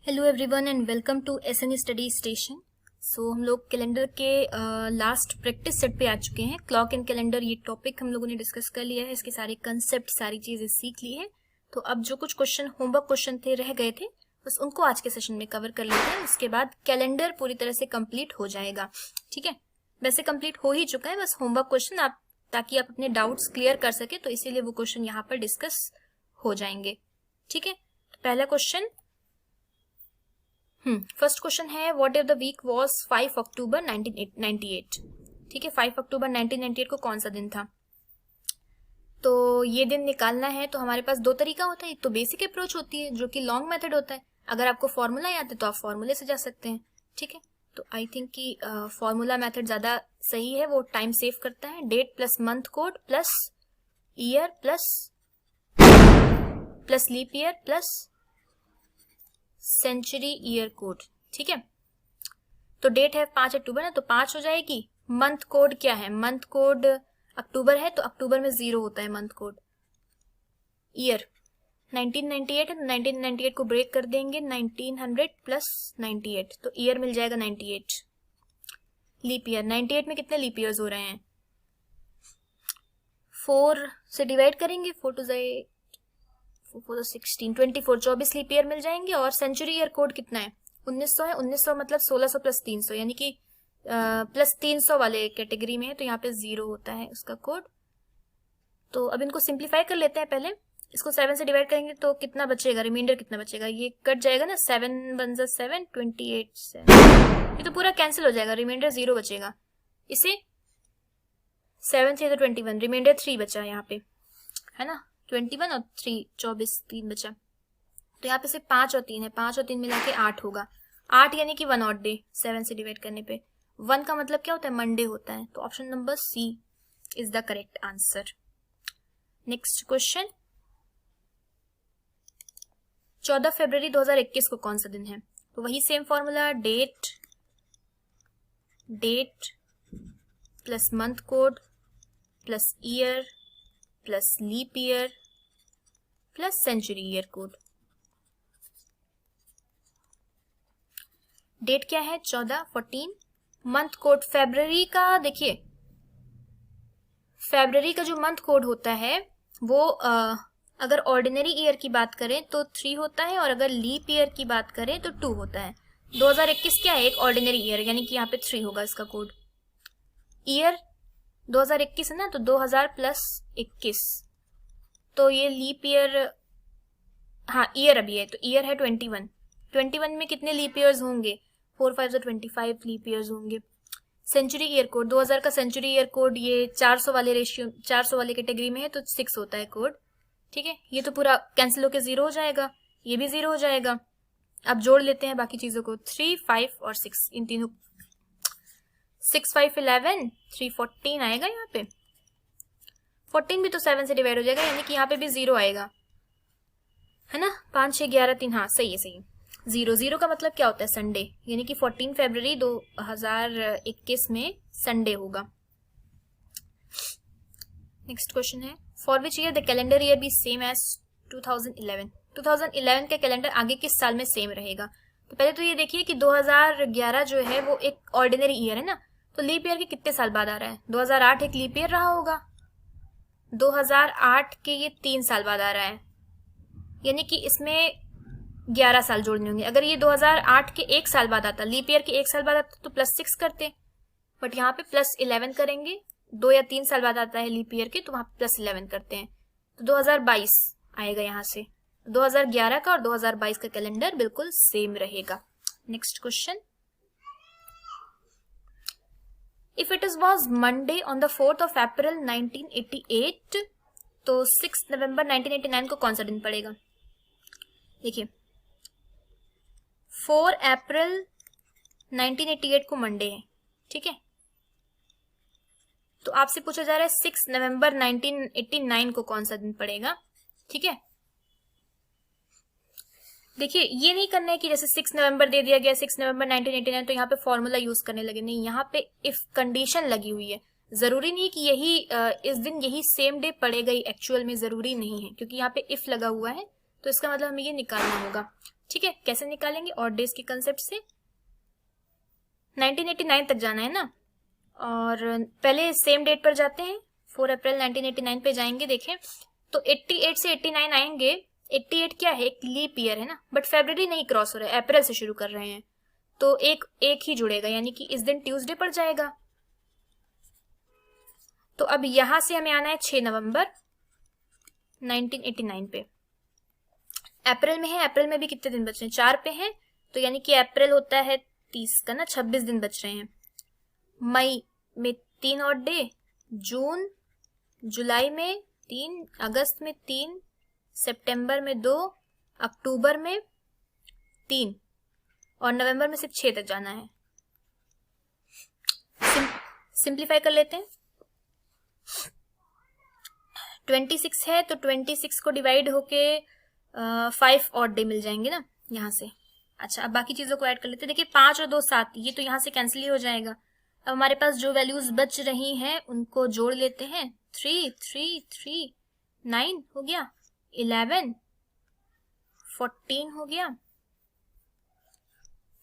Hello everyone and welcome to SNE study station. So हम लोग calendar के last practice set पे आ चुके हैं। क्लॉक एंड कैलेंडर ये टॉपिक हम लोगों ने डिस्कस कर लिया है, इसके सारे कंसेप्ट सारी चीजें सीख ली है। तो अब जो कुछ क्वेश्चन होमवर्क क्वेश्चन थे रह गए थे बस उनको आज के सेशन में कवर कर लेते हैं। उसके बाद कैलेंडर पूरी तरह से कंप्लीट हो जाएगा। ठीक है, वैसे कंप्लीट हो ही चुका है, बस होमवर्क क्वेश्चन आप ताकि आप अपने डाउट्स क्लियर कर सके, तो इसीलिए वो क्वेश्चन यहाँ पर डिस्कस हो जाएंगे। ठीक है, तो पहला क्वेश्चन फर्स्ट क्वेश्चन है what if the week was 5 October 1998। ठीक है, 5 अक्टूबर 1998 को कौन सा दिन था? तो ये दिन निकालना है तो हमारे पास दो तरीका होता है। एक तो बेसिक अप्रोच होती है जो कि लॉन्ग मेथड होता है। अगर आपको फॉर्मूला याद है तो आप फॉर्मूले से जा सकते हैं। ठीक है, तो आई थिंक कि फॉर्मूला मेथड ज्यादा सही है, वो टाइम सेव करता है। Date plus month code plus year plus leap year plus century year code. ठीक है, तो डेट है 5 अक्टूबर ना, तो 5 हो जाएगी। मंथ कोड क्या है? मंथ कोड अक्टूबर है तो अक्टूबर में 0 होता है मंथ कोड। ईयर 1998 है तो 1998 को ब्रेक कर देंगे, 1900 प्लस 98 तो ईयर मिल जाएगा 98। लीप ईयर 98 में कितने लीप ईयर्स हो रहे हैं? 4 से डिवाइड करेंगे, 4 to 16 24 24 लीप ईयर मिल जाएंगे। और सेंचुरी ईयर कोड कितना है? 1900 है। 1900 मतलब 1600 प्लस 300 यानी कि प्लस 300 वाले कैटेगरी में है, तो यहाँ पे 0 होता है उसका कोड। तो अब इनको सिंप्लीफाई कर लेते हैं। पहले इसको 7 से डिवाइड करेंगे तो कितना बचेगा, रिमाइंडर कितना बचेगा? ये कट जाएगा ना, 7 1 7 28 7, ये तो पूरा कैंसिल हो जाएगा, रिमाइंडर 0 बचेगा। इसे 7 से तो 21, रिमाइंडर 3 बचा यहाँ पे, है ना, 21 और 3 24 3 बचा। तो यहाँ पे सिर्फ 5 और 3 है, 5 और 3 मिला के 8 होगा। 8 यानी कि 1 ऑड डे 7 से डिवाइड करने पे। 1 का मतलब क्या होता है? मंडे होता है। तो option number C is the correct answer. Next question, 14 फरवरी 2021 को कौन सा दिन है? तो वही same formula, date plus month code plus year plus leap year plus century year code. Date क्या है? 14 14। मंथ कोड फरवरी का, देखिए फरवरी का जो मंथ कोड होता है वो अगर ऑर्डिनरी ईयर की बात करें तो 3 होता है, और अगर लीप ईयर की बात करें तो 2 होता है। 2021 क्या है? एक ऑर्डिनरी ईयर, यानी कि यहाँ पे 3 होगा इसका कोड। ईयर 2021 है ना, तो 2000 प्लस 21, तो ये लीप ईयर, हाँ ईयर अभी है तो ईयर है 21। 21 में कितने लीप ईयर्स होंगे? 4 5 25 लीप ईयर्स होंगे। सेंचुरी ईयर कोड 2000 का सेंचुरी ईयर कोड ये 400 वाले रेशियो, 400 वाले कैटेगरी में है तो 6 होता है कोड। ठीक है, ये तो पूरा कैंसिल होके 0 हो जाएगा, ये भी 0 हो जाएगा। अब जोड़ लेते हैं बाकी चीजों को, 3 5 और 6, इन तीनों 6 5 11 3 14 आएगा। यहाँ पे 14 भी तो 7 से डिवाइड हो जाएगा, यानी कि यहाँ पे भी 0 आएगा, है ना। 5 6 11 3, हाँ सही है सही है। 0 0 का मतलब क्या होता है? संडे, यानी कि 14 फरवरी 2021 में संडे होगा। नेक्स्ट क्वेश्चन है for which year the calendar year be same as 2011। 2011 का कैलेंडर आगे किस साल में सेम रहेगा? तो पहले तो ये देखिए कि 2011 जो है वो एक ऑर्डिनरी ईयर है ना, तो लीप ईयर के कितने साल बाद आ रहा है? 2008 एक लीप ईयर रहा होगा, 2008 के ये 3 साल बाद आ रहा है, यानी कि इसमें 11 साल जोड़ने होंगे। अगर ये 2008 के 1 साल बाद आता, लीप ईयर के 1 साल बाद आता तो प्लस 6 करते, बट यहाँ पे प्लस 11 करेंगे। 2 या 3 साल बाद आता है लीप ईयर के, तो वहां पे प्लस 11 करते हैं, तो 2022 आएगा यहाँ से। 2011 का और 2022 का कैलेंडर बिल्कुल सेम रहेगा। Next question, if it is was Monday on the 4th of April 1988, तो 6 नवंबर 1989 को कौन सा दिन पड़ेगा? देखिए 4 अप्रैल 1988 को मंडे है, ठीक है, तो आपसे पूछा जा रहा है 6 नवंबर 1989 को कौन सा दिन पड़ेगा। ठीक है, देखिए ये नहीं करना है कि जैसे 6 नवंबर दे दिया गया 6 नवंबर 1989 तो यहाँ पे फॉर्मूला यूज करने लगे, नहीं, यहाँ पे इफ कंडीशन लगी हुई है। जरूरी नहीं कि यही इस दिन यही सेम डे पड़ेगा ही, एक्चुअल में जरूरी नहीं है, क्योंकि यहाँ पे इफ लगा हुआ है तो इसका मतलब हमें ये निकालना होगा। ठीक है, कैसे निकालेंगे? ऑड डेज के कंसेप्ट से। 1989 तक जाना है ना, और पहले सेम डेट पर जाते हैं, 4 अप्रैल 1989 पे जाएंगे। देखें तो 88 से 89 आएंगे। 88 क्या है? एक लीप ईयर है ना, बट फरवरी नहीं क्रॉस हो रहा है, अप्रैल से शुरू कर रहे हैं, तो एक ही जुड़ेगा, यानी कि इस दिन ट्यूसडे पड़ जाएगा। तो अब यहां से हमें आना है 6 नवंबर 1989 पे। अप्रैल में है, अप्रैल में भी कितने दिन बच रहे हैं? 4 पे हैं, तो यानी कि अप्रैल होता है 30 का ना, 26 दिन बच रहे हैं। मई में 3 ऑड डे, जून जुलाई में 3, अगस्त में 3, सितंबर में 2, अक्टूबर में 3 और नवंबर में सिर्फ 6 तक जाना है। सिंप्लीफाई कर लेते हैं। 26 है तो 26 को डिवाइड होके 5 ऑड डे मिल जाएंगे ना यहाँ से। अच्छा, अब बाकी चीजों को ऐड कर लेते हैं। देखिए 5 और 2 7, ये तो यहाँ से कैंसिल ही हो जाएगा। अब हमारे पास जो वैल्यूज बच रही हैं उनको जोड़ लेते हैं। 3 3 3 9 हो गया, 11 14 हो गया,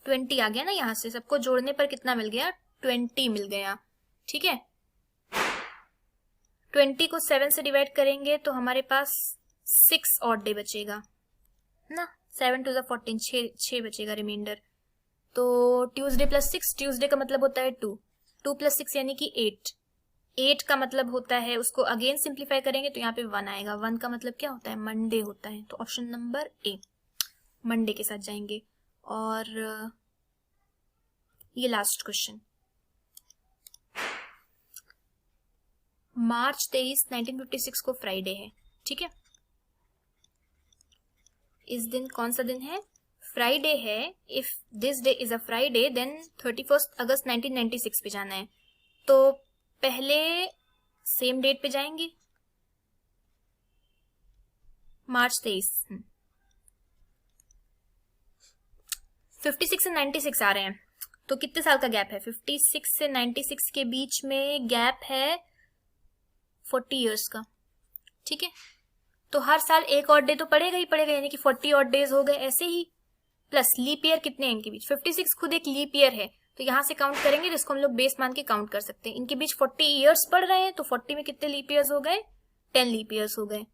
20 आ गया ना। यहाँ से सबको जोड़ने पर कितना मिल गया? 20 मिल गया। ठीक है, 20 को 7 से डिवाइड करेंगे तो हमारे पास 6 ऑड डे बचेगा ना। 7 टू 14, 6 बचेगा रिमाइंडर। तो ट्यूसडे प्लस 6, ट्यूसडे का मतलब होता है 2, 2 प्लस 6 यानी कि 8, 8 का मतलब होता है, उसको अगेन सिंप्लीफाई करेंगे तो यहाँ पे 1 आएगा। 1 का मतलब क्या होता है? मंडे होता है। तो ऑप्शन नंबर ए मंडे के साथ जाएंगे। और ये लास्ट क्वेश्चन, मार्च 23 1956 को फ्राइडे है। ठीक है, इस दिन कौन सा दिन है? फ्राइडे है। If this day is a Friday then 31 August 1996 पे जाना है। तो पहले सेम डेट पे जाएंगे, मार्च 23। 56 से 96 आ रहे हैं, तो कितने साल का गैप है? 56 से 96 के बीच में गैप है 40 इयर्स का। ठीक है, तो हर साल एक ऑड डे तो पड़ेगा ही पड़ेगा, यानी कि 40 ऑड डेज हो गए। ऐसे ही प्लस लीप ईयर कितने हैं इनके बीच? 56 खुद एक लीप ईयर है, तो यहां से काउंट करेंगे तो इसको हम लोग बेस मान के काउंट कर सकते हैं। इनके बीच 40 इयर्स पड़ रहे हैं, तो 40 में कितने लीप ईयर्स हो गए? 10 लीप ईयर्स हो गए।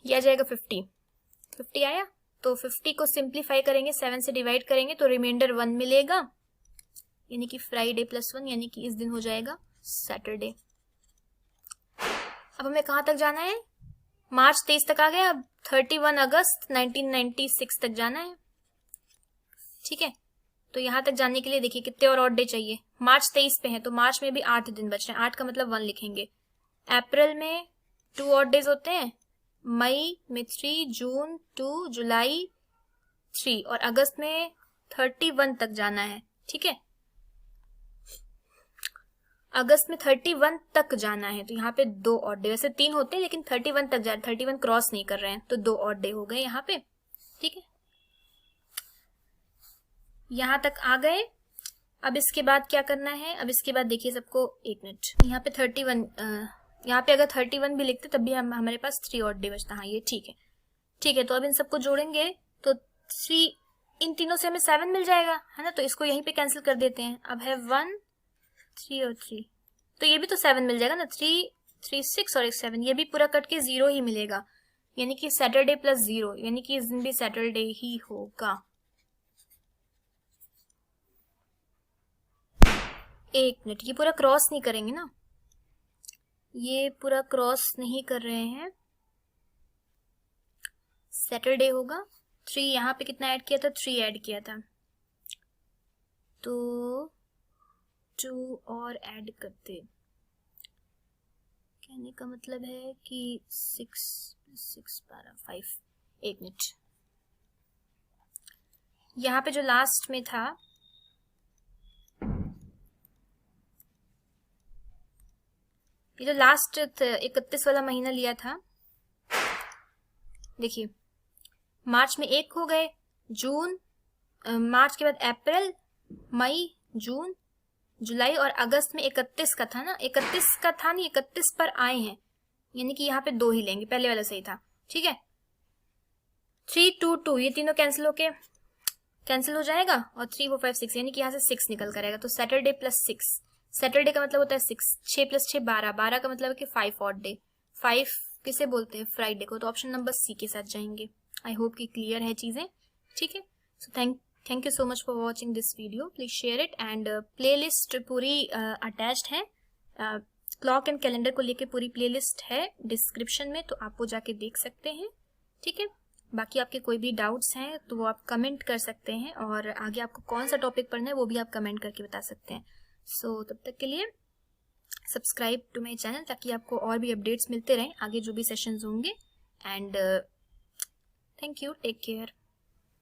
यह आ जाएगा 50 आया। तो 50 को सिंप्लीफाई करेंगे, 7 से डिवाइड करेंगे तो रिमाइंडर 1 मिलेगा, यानी कि फ्राइडे प्लस 1, यानी कि इस दिन हो जाएगा सैटरडे। अब हमें कहां तक जाना है? मार्च 23 तक आ गया, अब 31 अगस्त 1996 तक जाना है। ठीक है, तो यहां तक जाने के लिए देखिए कितने और ऑड डे चाहिए। मार्च 23 पे है तो मार्च में भी 8 दिन बच रहे हैं, 8 का मतलब 1 लिखेंगे। अप्रैल में 2 ऑड डेज होते हैं, मई में 3, जून 2, जुलाई 3 और अगस्त में 31 तक जाना है। ठीक है, अगस्त में 31 तक जाना है, तो यहाँ पे 2 ऑड डे, वैसे 3 होते हैं लेकिन 31 तक जा रहे, 31 क्रॉस नहीं कर रहे हैं, तो 2 ऑड डे हो गए यहाँ पे। ठीक है, यहां तक आ गए। अब इसके बाद क्या करना है? अब इसके बाद देखिए सबको, एक मिनट, यहाँ पे 31, यहाँ पे अगर 31 भी लिखते तब भी हमारे पास 3 ऑड डे बचता। हाँ ये ठीक है। ठीक है, तो अब इन सबको जोड़ेंगे तो 3, इन तीनों से हमें 7 मिल जाएगा, है ना। तो इसको यहीं पे कैंसिल कर देते हैं। अब है 1, 3 और 3, तो ये भी तो 7 मिल जाएगा ना। 3, 3, 6 और 7, ये भी पूरा कट के 0 ही मिलेगा, यानी कि सैटरडे प्लस 0, यानी कि इस दिन भी सैटरडे ही होगा। एक मिनट, ये पूरा क्रॉस नहीं करेंगे ना, ये पूरा क्रॉस नहीं कर रहे हैं, सैटरडे होगा। 3 यहाँ पे कितना ऐड किया था? 3 ऐड किया था, तो 2 और ऐड करते, कहने का मतलब है कि 6 12 5। एक मिनट, यहाँ पे जो लास्ट में था, ये जो लास्ट 31 वाला महीना लिया था, देखिए मार्च में 1 हो गए, जून, मार्च के बाद अप्रैल, मई, जून, जुलाई और अगस्त में 31 का था ना, 31 का था नहीं, 31 पर आए हैं, यानी कि यहाँ पे 2 ही लेंगे, पहले वाला सही था। ठीक है। 3 2 2 ये तीनों कैंसिल हो जाएगा और 3 4 5 6 यानी कि यहाँ से 6 निकल कर आएगा। तो सैटरडे प्लस 6, सैटरडे का मतलब होता है 6, 6 प्लस 6 12, 12 का मतलब है कि 5 ऑड डे, 5 किसे बोलते हैं फ्राइडे को। तो ऑप्शन नंबर सी के साथ जाएंगे। आई होप कि क्लियर है चीजें, ठीक है। So thank you so much for watching this video, please share it. And playlist पूरी अटैच्ड है, क्लॉक एंड कैलेंडर को लेके पूरी प्लेलिस्ट है डिस्क्रिप्शन में, तो आप वो जाके देख सकते हैं, ठीक है। बाकी आपके कोई भी डाउट्स हैं तो वो आप कमेंट कर सकते हैं, और आगे आपको कौन सा टॉपिक पढ़ना है वो भी आप कमेंट करके बता सकते हैं। सो तब तक के लिए सब्सक्राइब टू माय चैनल, ताकि आपको और भी अपडेट्स मिलते रहें आगे जो भी सेशंस होंगे। And thank you, take care.